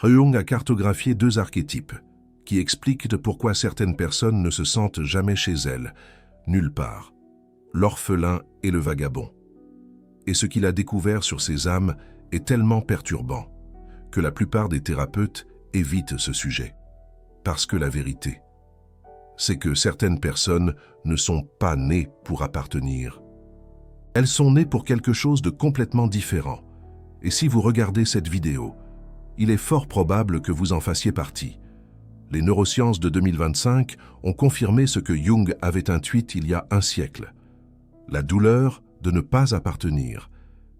Jung a cartographié deux archétypes qui expliquent pourquoi certaines personnes ne se sentent jamais chez elles, nulle part, l'orphelin et le vagabond. Et ce qu'il a découvert sur ces âmes est tellement perturbant que la plupart des thérapeutes évitent ce sujet. Parce que la vérité, c'est que certaines personnes ne sont pas nées pour appartenir. Elles sont nées pour quelque chose de complètement différent. Et si vous regardez cette vidéo, il est fort probable que vous en fassiez partie. Les neurosciences de 2025 ont confirmé ce que Jung avait intuit il y a un siècle. La douleur de ne pas appartenir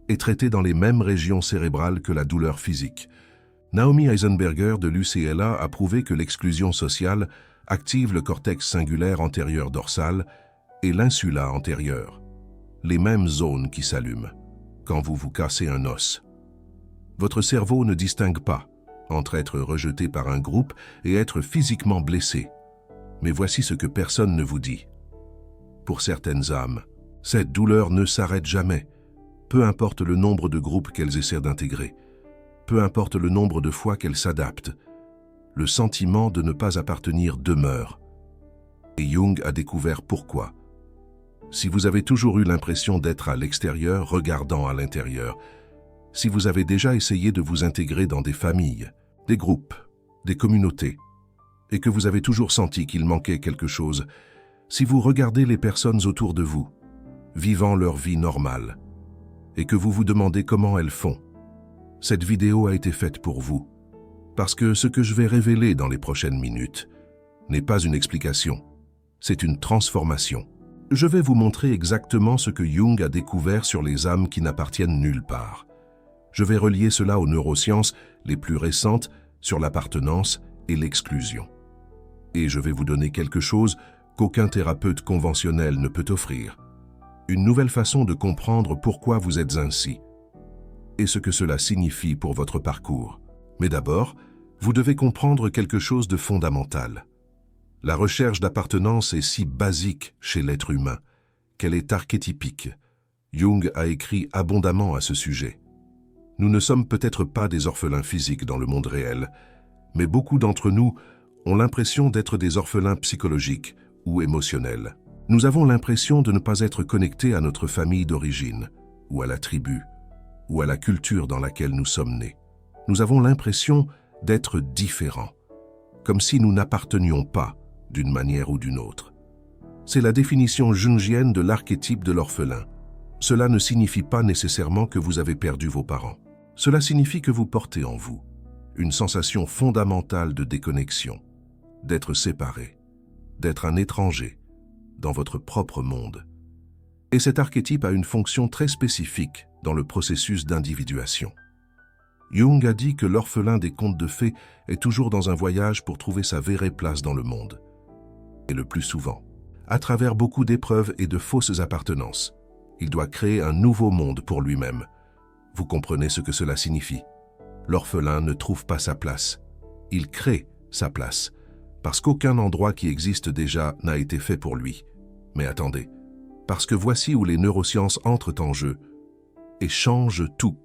est traitée dans les mêmes régions cérébrales que la douleur physique. Naomi Eisenberger de l'UCLA a prouvé que l'exclusion sociale active le cortex singulaire antérieur dorsal et l'insula antérieure, les mêmes zones qui s'allument quand vous vous cassez un os. Votre cerveau ne distingue pas entre être rejeté par un groupe et être physiquement blessé. Mais voici ce que personne ne vous dit. Pour certaines âmes, cette douleur ne s'arrête jamais, peu importe le nombre de groupes qu'elles essaient d'intégrer, peu importe le nombre de fois qu'elles s'adaptent. Le sentiment de ne pas appartenir demeure. Et Jung a découvert pourquoi. Si vous avez toujours eu l'impression d'être à l'extérieur regardant à l'intérieur, si vous avez déjà essayé de vous intégrer dans des familles, des groupes, des communautés, et que vous avez toujours senti qu'il manquait quelque chose, si vous regardez les personnes autour de vous, vivant leur vie normale, et que vous vous demandez comment elles font, cette vidéo a été faite pour vous, parce que ce que je vais révéler dans les prochaines minutes n'est pas une explication, c'est une transformation. Je vais vous montrer exactement ce que Jung a découvert sur les âmes qui n'appartiennent nulle part. Je vais relier cela aux neurosciences les plus récentes sur l'appartenance et l'exclusion. Et je vais vous donner quelque chose qu'aucun thérapeute conventionnel ne peut offrir. Une nouvelle façon de comprendre pourquoi vous êtes ainsi et ce que cela signifie pour votre parcours. Mais d'abord, vous devez comprendre quelque chose de fondamental. La recherche d'appartenance est si basique chez l'être humain qu'elle est archétypique. Jung a écrit abondamment à ce sujet. Nous ne sommes peut-être pas des orphelins physiques dans le monde réel, mais beaucoup d'entre nous ont l'impression d'être des orphelins psychologiques ou émotionnels. Nous avons l'impression de ne pas être connectés à notre famille d'origine, ou à la tribu, ou à la culture dans laquelle nous sommes nés. Nous avons l'impression d'être différents, comme si nous n'appartenions pas d'une manière ou d'une autre. C'est la définition jungienne de l'archétype de l'orphelin. Cela ne signifie pas nécessairement que vous avez perdu vos parents. Cela signifie que vous portez en vous une sensation fondamentale de déconnexion, d'être séparé, d'être un étranger dans votre propre monde. Et cet archétype a une fonction très spécifique dans le processus d'individuation. Jung a dit que l'orphelin des contes de fées est toujours dans un voyage pour trouver sa vraie place dans le monde. Et le plus souvent, à travers beaucoup d'épreuves et de fausses appartenances, il doit créer un nouveau monde pour lui-même. Vous comprenez ce que cela signifie? L'orphelin ne trouve pas sa place. Il crée sa place, parce qu'aucun endroit qui existe déjà n'a été fait pour lui. Mais attendez, parce que voici où les neurosciences entrent en jeu et changent tout.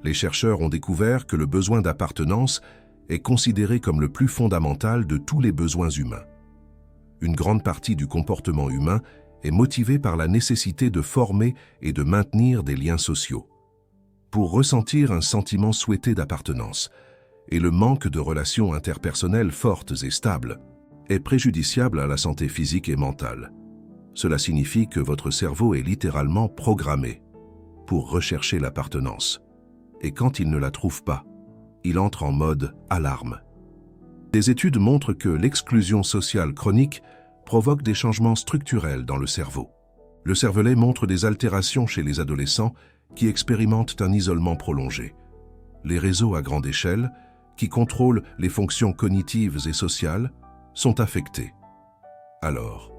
Les chercheurs ont découvert que le besoin d'appartenance est considéré comme le plus fondamental de tous les besoins humains. Une grande partie du comportement humain est motivée par la nécessité de former et de maintenir des liens sociaux, pour ressentir un sentiment souhaité d'appartenance. Et le manque de relations interpersonnelles fortes et stables est préjudiciable à la santé physique et mentale. Cela signifie que votre cerveau est littéralement programmé pour rechercher l'appartenance. Et quand il ne la trouve pas, il entre en mode alarme. Des études montrent que l'exclusion sociale chronique provoque des changements structurels dans le cerveau. Le cervelet montre des altérations chez les adolescents qui expérimentent un isolement prolongé. Les réseaux à grande échelle, qui contrôlent les fonctions cognitives et sociales, sont affectés. Alors,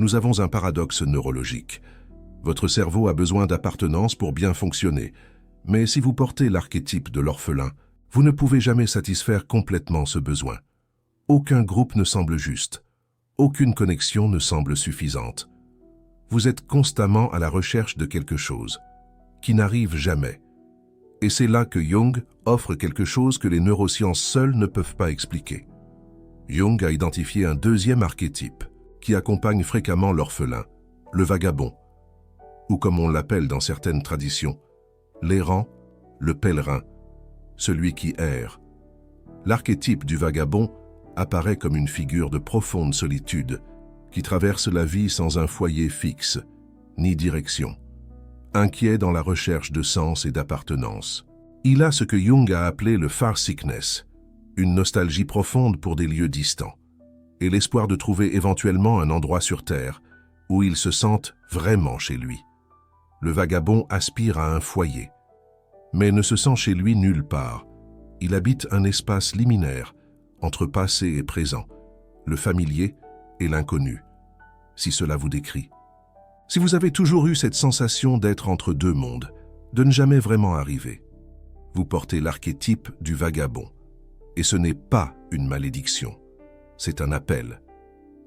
nous avons un paradoxe neurologique. Votre cerveau a besoin d'appartenance pour bien fonctionner, mais si vous portez l'archétype de l'orphelin, vous ne pouvez jamais satisfaire complètement ce besoin. Aucun groupe ne semble juste. Aucune connexion ne semble suffisante. Vous êtes constamment à la recherche de quelque chose qui n'arrive jamais. Et c'est là que Jung offre quelque chose que les neurosciences seules ne peuvent pas expliquer. Jung a identifié un deuxième archétype qui accompagne fréquemment l'orphelin, le vagabond, ou comme on l'appelle dans certaines traditions, l'errant, le pèlerin, celui qui erre. L'archétype du vagabond apparaît comme une figure de profonde solitude qui traverse la vie sans un foyer fixe, ni direction. Inquiet dans la recherche de sens et d'appartenance. Il a ce que Jung a appelé le far sickness, une nostalgie profonde pour des lieux distants, et l'espoir de trouver éventuellement un endroit sur Terre où il se sente vraiment chez lui. Le vagabond aspire à un foyer, mais ne se sent chez lui nulle part. Il habite un espace liminaire entre passé et présent, le familier et l'inconnu, si cela vous décrit. Si vous avez toujours eu cette sensation d'être entre deux mondes, de ne jamais vraiment arriver, vous portez l'archétype du vagabond. Et ce n'est pas une malédiction, c'est un appel.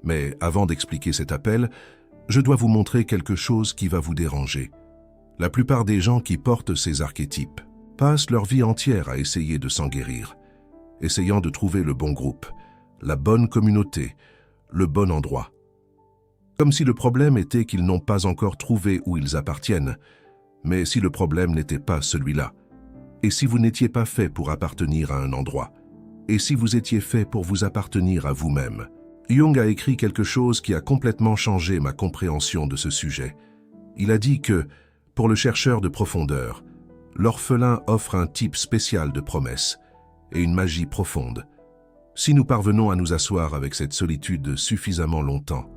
Mais avant d'expliquer cet appel, je dois vous montrer quelque chose qui va vous déranger. La plupart des gens qui portent ces archétypes passent leur vie entière à essayer de s'en guérir, essayant de trouver le bon groupe, la bonne communauté, le bon endroit. Comme si le problème était qu'ils n'ont pas encore trouvé où ils appartiennent, mais si le problème n'était pas celui-là, et si vous n'étiez pas fait pour appartenir à un endroit, et si vous étiez fait pour vous appartenir à vous-même. Jung a écrit quelque chose qui a complètement changé ma compréhension de ce sujet. Il a dit que, pour le chercheur de profondeur, l'orphelin offre un type spécial de promesse et une magie profonde. Si nous parvenons à nous asseoir avec cette solitude suffisamment longtemps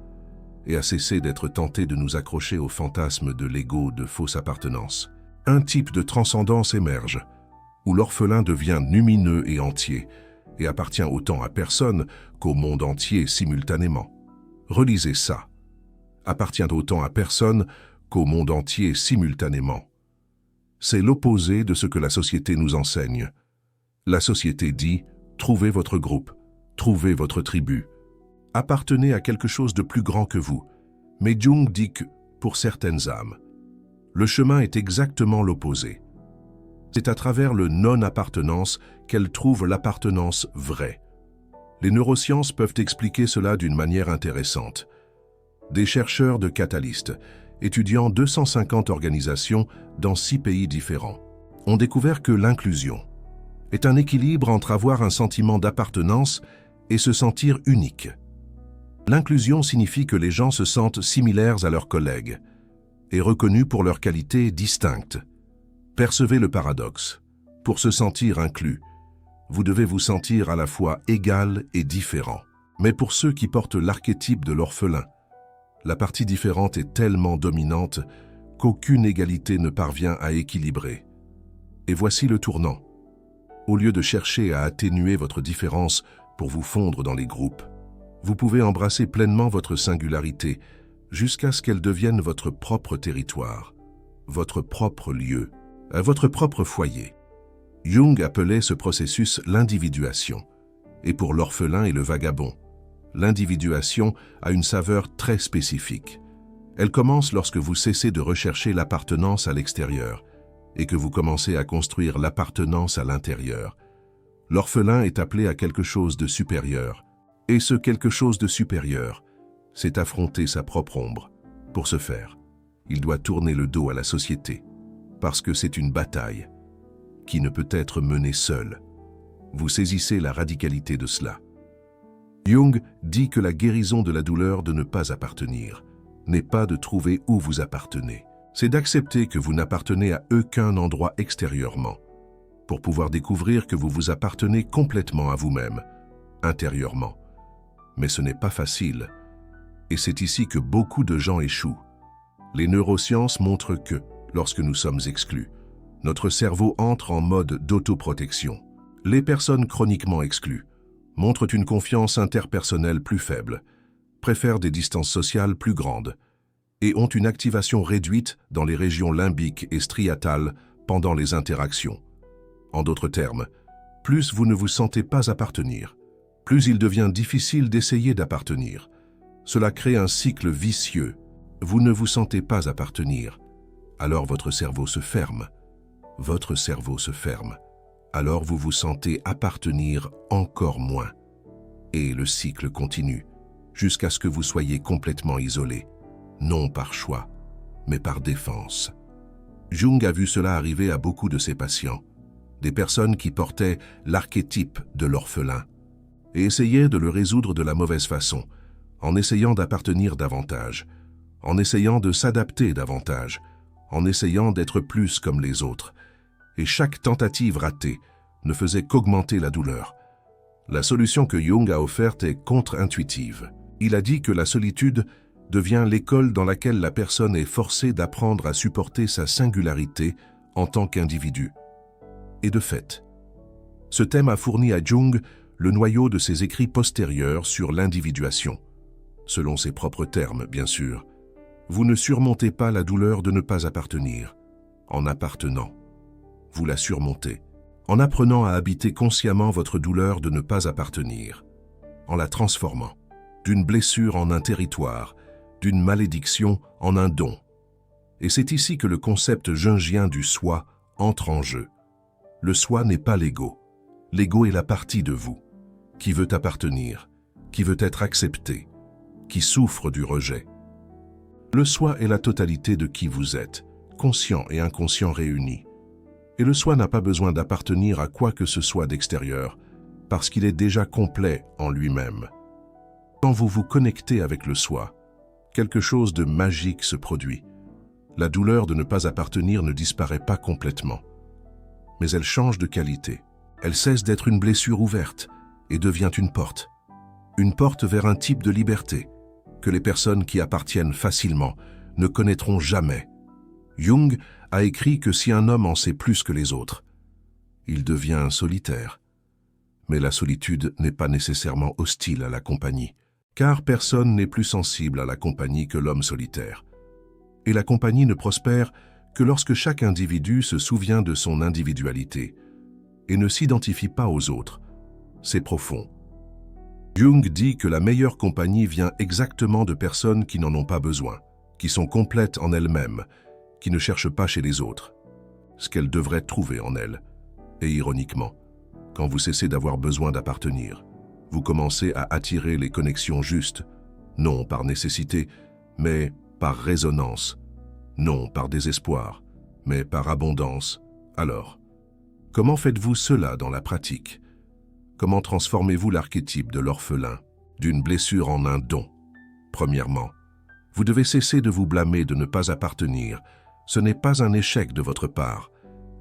et à cesser d'être tentés de nous accrocher au fantasme de l'ego de fausse appartenance, un type de transcendance émerge, où l'orphelin devient lumineux et entier, et appartient autant à personne qu'au monde entier simultanément. Relisez ça. Appartient autant à personne qu'au monde entier simultanément. C'est l'opposé de ce que la société nous enseigne. La société dit « trouvez votre groupe, trouvez votre tribu, appartenez à quelque chose de plus grand que vous ». Mais Jung dit que, pour certaines âmes, le chemin est exactement l'opposé. C'est à travers le non-appartenance qu'elles trouvent l'appartenance vraie. Les neurosciences peuvent expliquer cela d'une manière intéressante. Des chercheurs de Catalyst, étudiant 250 organisations dans 6 pays différents, ont découvert que l'inclusion est un équilibre entre avoir un sentiment d'appartenance et se sentir unique. L'inclusion signifie que les gens se sentent similaires à leurs collègues et reconnus pour leurs qualités distinctes. Percevez le paradoxe. Pour se sentir inclus, vous devez vous sentir à la fois égal et différent. Mais pour ceux qui portent l'archétype de l'orphelin, la partie différente est tellement dominante qu'aucune égalité ne parvient à équilibrer. Et voici le tournant. Au lieu de chercher à atténuer votre différence pour vous fondre dans les groupes, vous pouvez embrasser pleinement votre singularité jusqu'à ce qu'elle devienne votre propre territoire, votre propre lieu, votre propre foyer. Jung appelait ce processus l'individuation. Et pour l'orphelin et le vagabond, l'individuation a une saveur très spécifique. Elle commence lorsque vous cessez de rechercher l'appartenance à l'extérieur et que vous commencez à construire l'appartenance à l'intérieur. L'orphelin est appelé à quelque chose de supérieur. Et ce quelque chose de supérieur, c'est affronter sa propre ombre. Pour ce faire, il doit tourner le dos à la société, parce que c'est une bataille qui ne peut être menée seule. Vous saisissez la radicalité de cela. Jung dit que la guérison de la douleur de ne pas appartenir n'est pas de trouver où vous appartenez. C'est d'accepter que vous n'appartenez à aucun endroit extérieurement, pour pouvoir découvrir que vous vous appartenez complètement à vous-même, intérieurement. Mais ce n'est pas facile, et c'est ici que beaucoup de gens échouent. Les neurosciences montrent que, lorsque nous sommes exclus, notre cerveau entre en mode d'autoprotection. Les personnes chroniquement exclues montrent une confiance interpersonnelle plus faible, préfèrent des distances sociales plus grandes et ont une activation réduite dans les régions limbiques et striatales pendant les interactions. En d'autres termes, plus vous ne vous sentez pas appartenir, plus il devient difficile d'essayer d'appartenir. Cela crée un cycle vicieux. Vous ne vous sentez pas appartenir, alors votre cerveau se ferme. votre cerveau se ferme. Alors vous vous sentez appartenir encore moins. Et le cycle continue, jusqu'à ce que vous soyez complètement isolé, non par choix, mais par défense. Jung a vu cela arriver à beaucoup de ses patients, des personnes qui portaient l'archétype de l'orphelin, et essayaient de le résoudre de la mauvaise façon, en essayant d'appartenir davantage, en essayant de s'adapter davantage, en essayant d'être plus comme les autres. Et chaque tentative ratée ne faisait qu'augmenter la douleur. La solution que Jung a offerte est contre-intuitive. Il a dit que la solitude devient l'école dans laquelle la personne est forcée d'apprendre à supporter sa singularité en tant qu'individu. Et de fait, ce thème a fourni à Jung le noyau de ses écrits postérieurs sur l'individuation. Selon ses propres termes, bien sûr. Vous ne surmontez pas la douleur de ne pas appartenir. En appartenant, vous la surmontez. En apprenant à habiter consciemment votre douleur de ne pas appartenir. En la transformant. D'une blessure en un territoire, d'une malédiction en un don. Et c'est ici que le concept jungien du soi entre en jeu. Le soi n'est pas l'ego. L'ego est la partie de vous, qui veut appartenir, qui veut être accepté, qui souffre du rejet. Le soi est la totalité de qui vous êtes, conscient et inconscient réunis. Et le soi n'a pas besoin d'appartenir à quoi que ce soit d'extérieur, parce qu'il est déjà complet en lui-même. Quand vous vous connectez avec le soi, quelque chose de magique se produit. La douleur de ne pas appartenir ne disparaît pas complètement, mais elle change de qualité. Elle cesse d'être une blessure ouverte et devient une porte vers un type de liberté que les personnes qui appartiennent facilement ne connaîtront jamais. Jung a écrit que si un homme en sait plus que les autres, il devient solitaire. Mais la solitude n'est pas nécessairement hostile à la compagnie, car personne n'est plus sensible à la compagnie que l'homme solitaire. Et la compagnie ne prospère que lorsque chaque individu se souvient de son individualité et ne s'identifie pas aux autres. C'est profond. Jung dit que la meilleure compagnie vient exactement de personnes qui n'en ont pas besoin, qui sont complètes en elles-mêmes, qui ne cherchent pas chez les autres ce qu'elles devraient trouver en elles. Et ironiquement, quand vous cessez d'avoir besoin d'appartenir, vous commencez à attirer les connexions justes, non par nécessité, mais par résonance, non par désespoir, mais par abondance. Alors, comment faites-vous cela dans la pratique? Comment transformez-vous l'archétype de l'orphelin, d'une blessure en un don? Premièrement, vous devez cesser de vous blâmer de ne pas appartenir. Ce n'est pas un échec de votre part,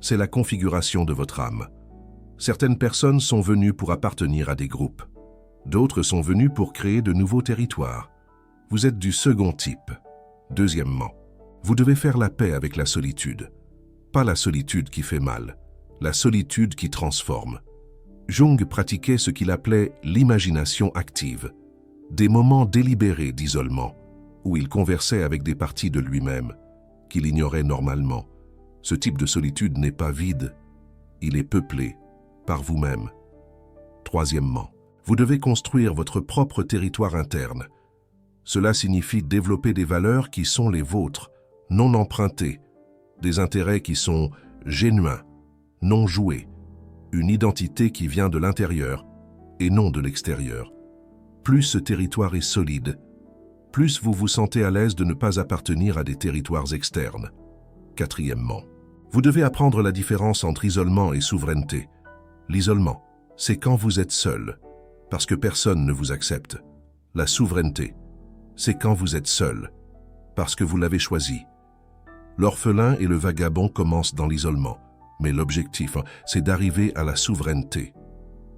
c'est la configuration de votre âme. Certaines personnes sont venues pour appartenir à des groupes. D'autres sont venues pour créer de nouveaux territoires. Vous êtes du second type. Deuxièmement, vous devez faire la paix avec la solitude. Pas la solitude qui fait mal, la solitude qui transforme. Jung pratiquait ce qu'il appelait l'imagination active, des moments délibérés d'isolement, où il conversait avec des parties de lui-même, qu'il ignorait normalement. Ce type de solitude n'est pas vide, il est peuplé par vous-même. Troisièmement, vous devez construire votre propre territoire interne. Cela signifie développer des valeurs qui sont les vôtres, non empruntées, des intérêts qui sont génuins, non joués, une identité qui vient de l'intérieur et non de l'extérieur. Plus ce territoire est solide, plus vous vous sentez à l'aise de ne pas appartenir à des territoires externes. Quatrièmement, vous devez apprendre la différence entre isolement et souveraineté. L'isolement, c'est quand vous êtes seul, parce que personne ne vous accepte. La souveraineté, c'est quand vous êtes seul, parce que vous l'avez choisi. L'orphelin et le vagabond commencent dans l'isolement, mais l'objectif, c'est d'arriver à la souveraineté.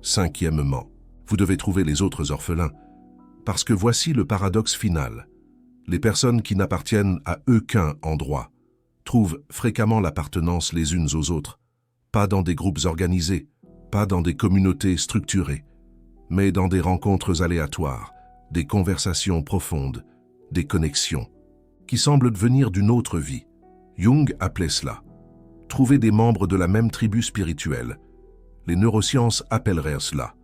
Cinquièmement, vous devez trouver les autres orphelins, parce que voici le paradoxe final. Les personnes qui n'appartiennent à aucun endroit trouvent fréquemment l'appartenance les unes aux autres, pas dans des groupes organisés, pas dans des communautés structurées, mais dans des rencontres aléatoires, des conversations profondes, des connexions, qui semblent venir d'une autre vie. Jung appelait cela trouver des membres de la même tribu spirituelle. Les neurosciences appelleraient cela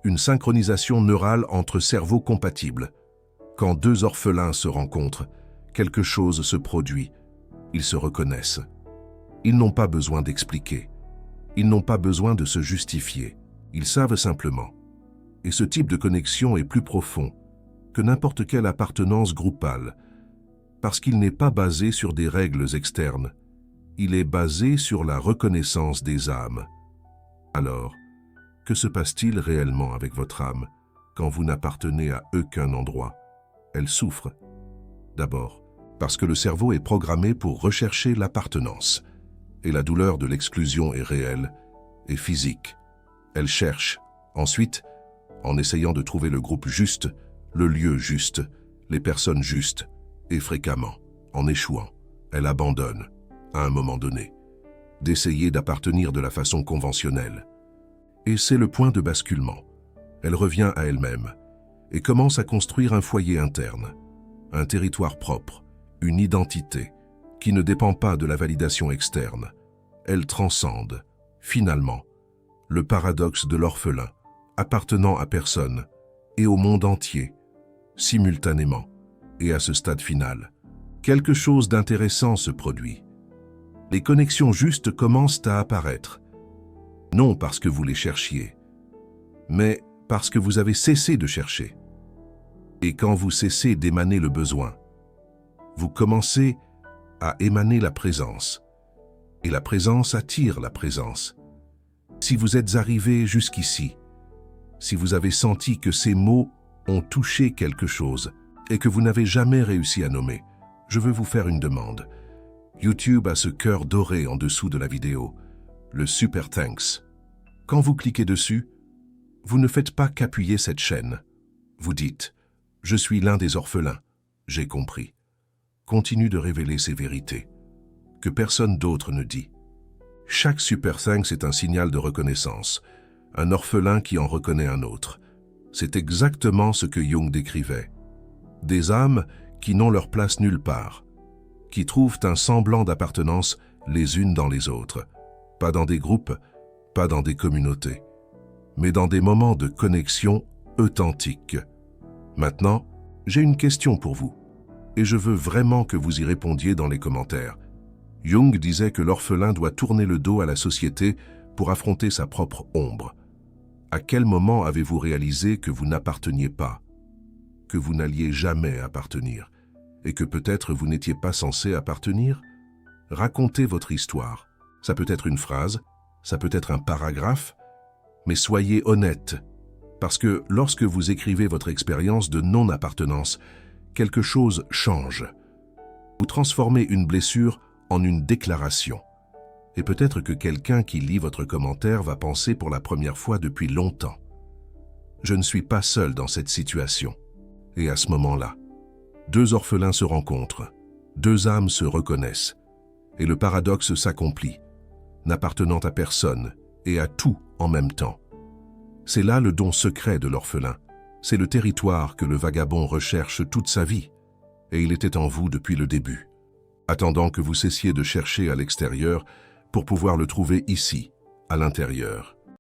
une synchronisation neurale entre cerveaux compatibles. Quand deux orphelins se rencontrent, quelque chose se produit, ils se reconnaissent. Ils n'ont pas besoin d'expliquer. Ils n'ont pas besoin de se justifier. Ils savent simplement. Et ce type de connexion est plus profond que n'importe quelle appartenance groupale, parce qu'il n'est pas basé sur des règles externes. Il est basé sur la reconnaissance des âmes. Alors, que se passe-t-il réellement avec votre âme quand vous n'appartenez à aucun endroit? Elle souffre. D'abord, parce que le cerveau est programmé pour rechercher l'appartenance. Et la douleur de l'exclusion est réelle et physique. Elle cherche. Ensuite, en essayant de trouver le groupe juste, le lieu juste, les personnes justes, et fréquemment, en échouant, elle abandonne, à un moment donné, d'essayer d'appartenir de la façon conventionnelle. Et c'est le point de basculement. Elle revient à elle-même et commence à construire un foyer interne, un territoire propre, une identité qui ne dépend pas de la validation externe. Elle transcende, finalement, le paradoxe de l'orphelin, appartenant à personne et au monde entier, simultanément, et à ce stade final. Quelque chose d'intéressant se produit. Les connexions justes commencent à apparaître, non parce que vous les cherchiez, mais parce que vous avez cessé de chercher. Et quand vous cessez d'émaner le besoin, vous commencez à émaner la présence. Et la présence attire la présence. Si vous êtes arrivé jusqu'ici, si vous avez senti que ces mots ont touché quelque chose et que vous n'avez jamais réussi à nommer, je veux vous faire une demande. YouTube a ce cœur doré en dessous de la vidéo, le Super Thanks. Quand vous cliquez dessus, vous ne faites pas qu'appuyer cette chaîne. Vous dites « Je suis l'un des orphelins, j'ai compris ». Continue de révéler ces vérités, que personne d'autre ne dit. Chaque Super Thanks est un signal de reconnaissance, un orphelin qui en reconnaît un autre. C'est exactement ce que Jung décrivait. Des âmes qui n'ont leur place nulle part, qui trouvent un semblant d'appartenance les unes dans les autres, pas dans des groupes, pas dans des communautés, mais dans des moments de connexion authentique. Maintenant, j'ai une question pour vous, et je veux vraiment que vous y répondiez dans les commentaires. Jung disait que l'orphelin doit tourner le dos à la société pour affronter sa propre ombre. À quel moment avez-vous réalisé que vous n'apparteniez pas, que vous n'alliez jamais appartenir, et que peut-être vous n'étiez pas censé appartenir? Racontez votre histoire. Ça peut être une phrase, ça peut être un paragraphe, mais soyez honnête, parce que lorsque vous écrivez votre expérience de non-appartenance, quelque chose change. Vous transformez une blessure en une déclaration. Et peut-être que quelqu'un qui lit votre commentaire va penser pour la première fois depuis longtemps. Je ne suis pas seul dans cette situation. Et à ce moment-là, deux orphelins se rencontrent, deux âmes se reconnaissent, et le paradoxe s'accomplit, n'appartenant à personne et à tout en même temps. C'est là le don secret de l'orphelin. C'est le territoire que le vagabond recherche toute sa vie, et il était en vous depuis le début, attendant que vous cessiez de chercher à l'extérieur pour pouvoir le trouver ici, à l'intérieur.